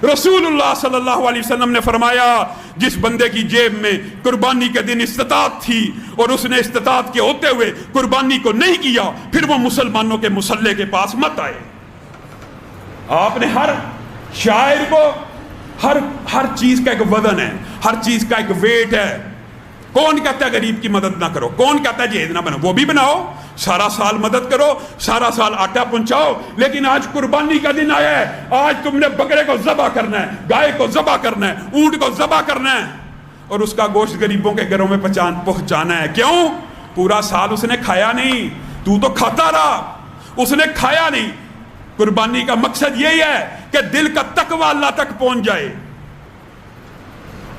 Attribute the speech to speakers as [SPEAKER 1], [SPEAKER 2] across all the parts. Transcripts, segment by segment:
[SPEAKER 1] رسول اللہ صلی اللہ علیہ وسلم نے فرمایا جس بندے کی جیب میں قربانی کے دن استطاعت تھی اور اس نے استطاعت کے ہوتے ہوئے قربانی کو نہیں کیا، پھر وہ مسلمانوں کے مصلے کے پاس مت آئے۔ آپ نے ہر شاعر کو ہر چیز کا ایک وزن ہے، ہر چیز کا ایک ویٹ ہے۔ کون کہتا ہے غریب کی مدد نہ کرو؟ کون کہتا ہے جہیز نہ بناؤ؟ وہ بھی بناؤ، سارا سال مدد کرو، سارا سال آٹا پہنچاؤ، لیکن آج قربانی کا دن آیا ہے، آج تم نے بکرے کو ذبح کرنا ہے، گائے کو ذبح کرنا ہے، اونٹ کو ذبح کرنا ہے اور اس کا گوشت غریبوں کے گھروں میں پہنچانا ہے۔ کیوں؟ پورا سال اس نے کھایا نہیں، تو کھاتا رہا، اس نے کھایا نہیں۔ قربانی کا مقصد یہی ہے کہ دل کا تقوی اللہ تک پہنچ جائے۔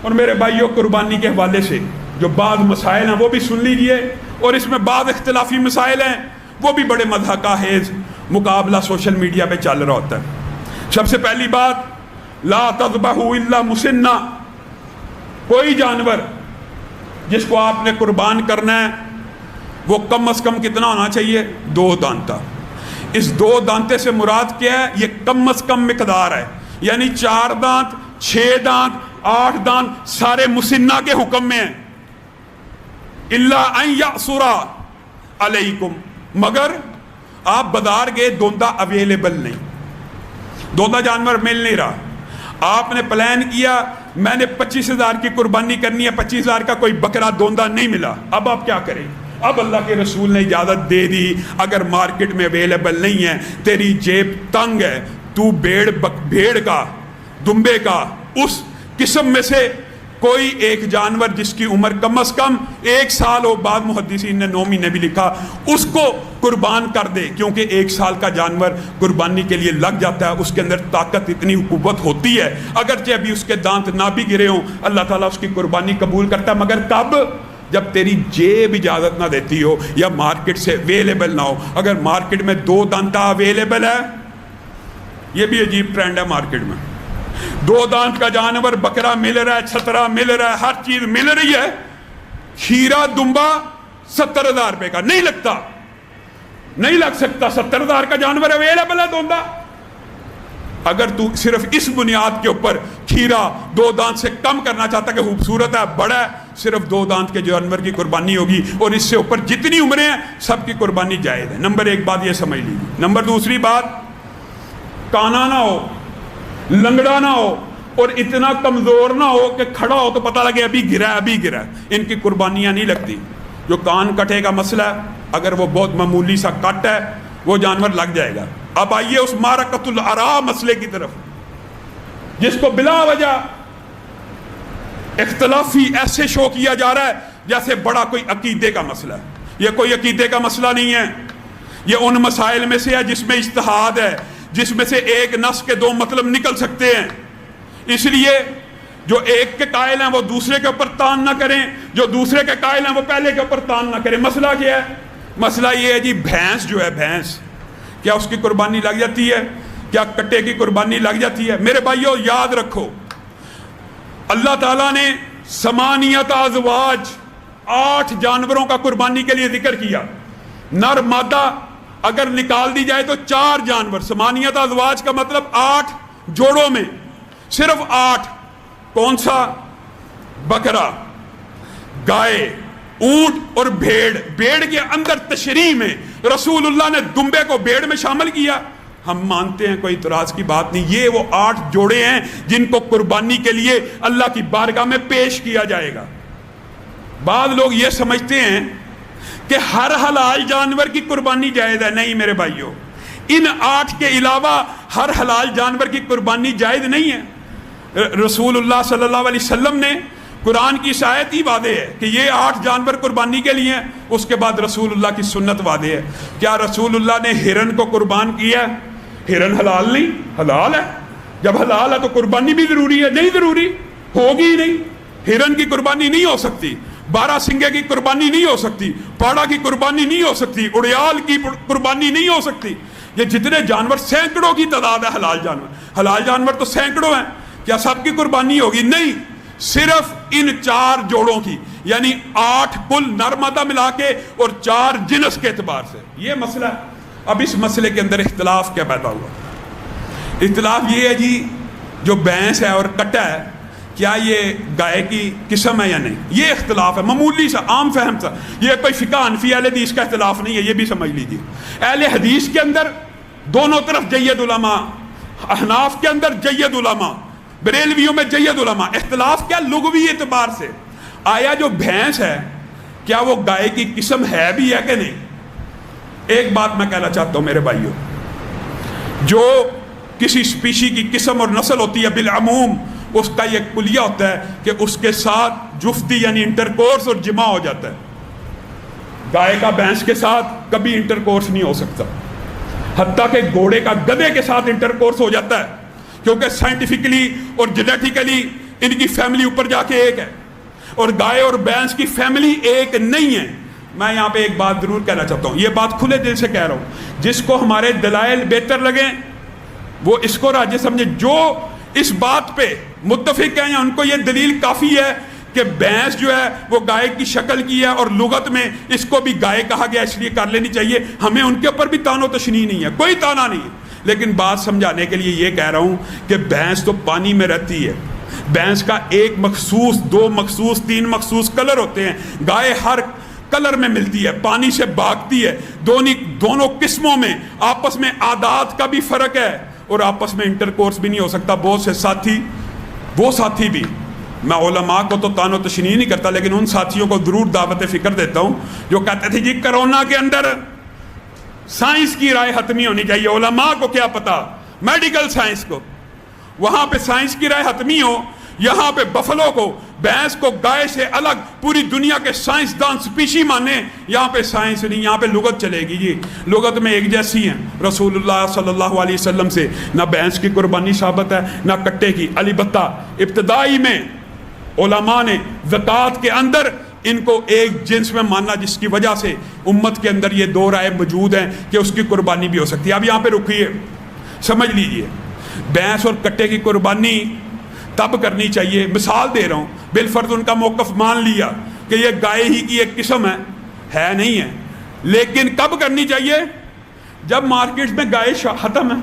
[SPEAKER 1] اور میرے بھائیوں، قربانی کے حوالے سے جو بعض مسائل ہیں وہ بھی سن لیجئے، اور اس میں بعض اختلافی مسائل ہیں وہ بھی بڑے مضحکہ خیز مقابلہ سوشل میڈیا پہ چل رہا ہوتا ہے۔ سب سے پہلی بات، لا تذبحوا الا مسنہ، کوئی جانور جس کو آپ نے قربان کرنا ہے وہ کم از کم کتنا ہونا چاہیے؟ 2 دانتا۔ اس 2 دانتے سے مراد کیا ہے؟ یہ کم از کم مقدار ہے، یعنی 4 دانت، 6 دانت، 8 دانت سارے مسنہ کے حکم میں ہیں۔ الا ان یعصر علیکم، مگر آپ بازار گئے، دوندا اویلیبل نہیں، دوندا جانور مل نہیں رہا، آپ نے پلان کیا میں نے 25,000 کی قربانی کرنی ہے، 25,000 کا کوئی بکرا دوندا نہیں ملا، اب آپ کیا کریں؟ اب اللہ کے رسول نے اجازت دے دی، اگر مارکیٹ میں اویلیبل نہیں ہے، تیری جیب تنگ ہے، تو بھیڑ کا، دمبے کا، اس قسم میں سے کوئی ایک جانور جس کی عمر کم از کم 1 سال ہو، بعض محدثین نے 9 مہینے بھی لکھا، اس کو قربان کر دے، کیونکہ 1 سال کا جانور قربانی کے لیے لگ جاتا ہے، اس کے اندر طاقت اتنی قوت ہوتی ہے، اگرچہ ابھی اس کے دانت نہ بھی گرے ہوں، اللہ تعالیٰ اس کی قربانی قبول کرتا ہے، مگر کب؟ جب تیری جیب اجازت نہ دیتی ہو یا مارکیٹ سے اویلیبل نہ ہو۔ اگر مارکیٹ میں 2 دانتا اویلیبل ہے، یہ بھی عجیب ٹرینڈ ہے مارکیٹ میں، 2 دانت کا جانور بکرا مل رہا ہے، چھترا مل رہا ہے، ہر چیز مل رہی ہے، کھیرا دمبا 70,000 روپے کا نہیں لگتا، نہیں لگ سکتا، 70,000 کا جانور اویلیبل ہے دوندا۔ اگر تو صرف اس بنیاد کے اوپر کھیرا 2 دانت سے کم کرنا چاہتا کہ خوبصورت ہے، بڑا ہے، صرف 2 دانت کے جانور کی قربانی ہوگی، اور اس سے اوپر جتنی عمریں ہیں سب کی قربانی جائز ہے۔ نمبر 1 بات یہ سمجھ لیجیے۔ نمبر 2 بات، کانا نہ ہو، لنگڑا نہ ہو، اور اتنا کمزور نہ ہو کہ کھڑا ہو تو پتہ لگے ابھی گرا ہے، ابھی گرا ہے، ان کی قربانیاں نہیں لگتی۔ جو کان کٹے کا مسئلہ ہے، اگر وہ بہت معمولی سا کٹ ہے وہ جانور لگ جائے گا۔ اب آئیے اس معرکۃ العراء مسئلے کی طرف، جس کو بلا وجہ اختلافی ایسے شو کیا جا رہا ہے جیسے بڑا کوئی عقیدے کا مسئلہ ہے۔ یہ کوئی عقیدے کا مسئلہ نہیں ہے، یہ ان مسائل میں سے ہے جس میں اجتہاد ہے، جس میں سے ایک نص کے 2 مطلب نکل سکتے ہیں، اس لیے جو ایک کے قائل ہیں وہ دوسرے کے اوپر تان نہ کریں، جو دوسرے کے قائل ہیں وہ پہلے کے اوپر تان نہ کریں۔ مسئلہ کیا ہے؟ مسئلہ یہ ہے جی، بھینس جو ہے، بھینس کیا اس کی قربانی لگ جاتی ہے؟ کیا کٹے کی قربانی لگ جاتی ہے؟ میرے بھائیو یاد رکھو، اللہ تعالیٰ نے 8 ازواج 8 جانوروں کا قربانی کے لیے ذکر کیا، نر مادہ اگر نکال دی جائے تو 4 جانور، 8 ازواج کا مطلب 8 جوڑوں میں صرف 8، کون سا؟ بکرا، گائے، اونٹ اور بھیڑ۔ بھیڑ کے اندر تشریح میں رسول اللہ نے دمبے کو بھیڑ میں شامل کیا، ہم مانتے ہیں، کوئی اعتراض کی بات نہیں۔ یہ وہ 8 جوڑے ہیں جن کو قربانی کے لیے اللہ کی بارگاہ میں پیش کیا جائے گا۔ بعض لوگ یہ سمجھتے ہیں کہ ہر حلال جانور کی قربانی جائز ہے، نہیں میرے بھائیوں، ان 8 کے علاوہ ہر حلال جانور کی قربانی جائز نہیں ہے۔ رسول اللہ صلی اللہ علیہ وسلم نے قرآن کی آیت ہی واضح ہے کہ یہ 8 جانور قربانی کے لیے ہیں، اس کے بعد رسول اللہ کی سنت واضح ہے۔ کیا رسول اللہ نے ہرن کو قربان کیا؟ ہرن حلال نہیں؟ حلال ہے۔ جب حلال ہے تو قربانی بھی ضروری ہے؟ نہیں ضروری، ہوگی ہی نہیں۔ ہرن کی قربانی نہیں ہو سکتی، 12 سنگے کی قربانی نہیں ہو سکتی، پاڑا کی قربانی نہیں ہو سکتی، اڑیال کی قربانی نہیں ہو سکتی۔ یہ جتنے جانور، سینکڑوں کی تعداد ہے حلال جانور، حلال جانور تو سینکڑوں ہیں، کیا سب کی قربانی ہوگی؟ نہیں، صرف ان 4 جوڑوں کی، یعنی 8 کل نر مادہ ملا کے اور 4 جنس کے اعتبار سے۔ یہ مسئلہ ہے۔ اب اس مسئلے کے اندر اختلاف کیا پیدا ہوا؟ اختلاف یہ ہے جی جو بھینس ہے اور کٹا ہے کیا یہ گائے کی قسم ہے یا نہیں؟ یہ اختلاف ہے معمولی سا، عام فہم سا، یہ کوئی فقہ حنفی اہل حدیث کا اختلاف نہیں ہے، یہ بھی سمجھ لیجیے۔ اہل حدیث کے اندر دونوں طرف جید علماء، احناف کے اندر جید علماء، بریلویوں میں جید علماء۔ اختلاف کیا؟ لغوی اعتبار سے، آیا جو بھینس ہے کیا وہ گائے کی قسم ہے بھی ہے کہ نہیں؟ ایک بات میں کہنا چاہتا ہوں میرے بھائیوں، جو کسی سپیشی کی قسم اور نسل ہوتی ہے بالعموم اس کا یہ کلیہ ہوتا ہے کہ اس کے ساتھ جفتی یعنی انٹرکورس اور جمع ہو جاتا ہے۔ گائے کا بھینس کے ساتھ کبھی انٹرکورس نہیں ہو سکتا، حتیٰ کہ گھوڑے کا گدھے کے ساتھ انٹرکورس ہو جاتا ہے، کیونکہ سائنٹیفکلی اور جینیٹیکلی ان کی فیملی اوپر جا کے ایک ہے، اور گائے اور بھینس کی فیملی ایک نہیں ہے۔ میں یہاں پہ ایک بات ضرور کہنا چاہتا ہوں، یہ بات کھلے دل سے کہہ رہا ہوں، جس کو ہمارے دلائل بہتر لگیں وہ اس کو راجح سمجھے، جو اس بات پہ متفق ہیں یا ان کو یہ دلیل کافی ہے کہ بھینس جو ہے وہ گائے کی شکل کی ہے اور لغت میں اس کو بھی گائے کہا گیا اس لیے کر لینی چاہیے، ہمیں ان کے اوپر بھی تان و تشنیع نہیں ہے، کوئی تانا نہیں ہے، لیکن بات سمجھانے کے لیے یہ کہہ رہا ہوں کہ بھینس تو پانی میں رہتی ہے، بھینس کا ایک مخصوص، دو مخصوص، تین مخصوص کلر ہوتے ہیں، گائے ہر کلر میں ملتی ہے، پانی سے بھاگتی ہے، دونوں قسموں میں آپس میں عادات کا بھی فرق ہے اور آپس میں انٹرکورس بھی نہیں ہو سکتا۔ بہت سے ساتھی، وہ ساتھی بھی، میں علماء کو تو تان و تشنیع نہیں کرتا لیکن ان ساتھیوں کو ضرور دعوت فکر دیتا ہوں جو کہتے تھے جی کرونا کے اندر سائنس کی رائے حتمی ہونی چاہیے، علماء کو کیا پتا، میڈیکل سائنس کو، وہاں پہ سائنس کی رائے حتمی ہو، یہاں پہ بفلو کو، بھینس کو گائے سے الگ پوری دنیا کے سائنسدان سپیشی مانے، یہاں پہ سائنس نہیں، یہاں پہ لغت چلے گی جی، لغت میں ایک جیسی ہیں۔ رسول اللہ صلی اللہ علیہ وسلم سے نہ بھینس کی قربانی ثابت ہے نہ کٹے کی، البتہ ابتدائی میں علماء نے زکوٰۃ کے اندر ان کو ایک جنس میں ماننا، جس کی وجہ سے امت کے اندر یہ دو رائے موجود ہیں کہ اس کی قربانی بھی ہو سکتی ہے۔ اب یہاں پہ رکیے، سمجھ لیجئے، بھینس اور کٹے کی قربانی تب کرنی چاہیے، مثال دے رہا ہوں، بالفرض ان کا موقف مان لیا کہ یہ گائے ہی کی ایک قسم ہے نہیں ہے، لیکن کب کرنی چاہیے؟ جب مارکیٹ میں گائے ختم ہے،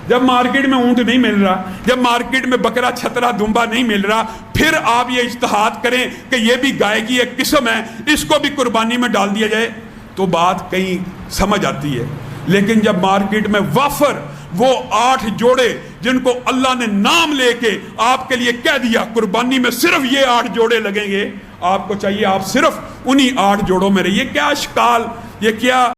[SPEAKER 1] جب مارکیٹ میں اونٹ نہیں مل رہا، جب مارکیٹ میں بکرا چھترا دمبا نہیں مل رہا، پھر آپ یہ اجتہاد کریں کہ یہ بھی گائے کی ایک قسم ہے، اس کو بھی قربانی میں ڈال دیا جائے تو بات کہیں سمجھ آتی ہے۔ لیکن جب مارکیٹ میں وافر وہ 8 جوڑے جن کو اللہ نے نام لے کے آپ کے لیے کہہ دیا قربانی میں صرف یہ 8 جوڑے لگیں گے، آپ کو چاہیے آپ صرف انہی 8 جوڑوں میں رہیے، کیا اشکال، یہ کیا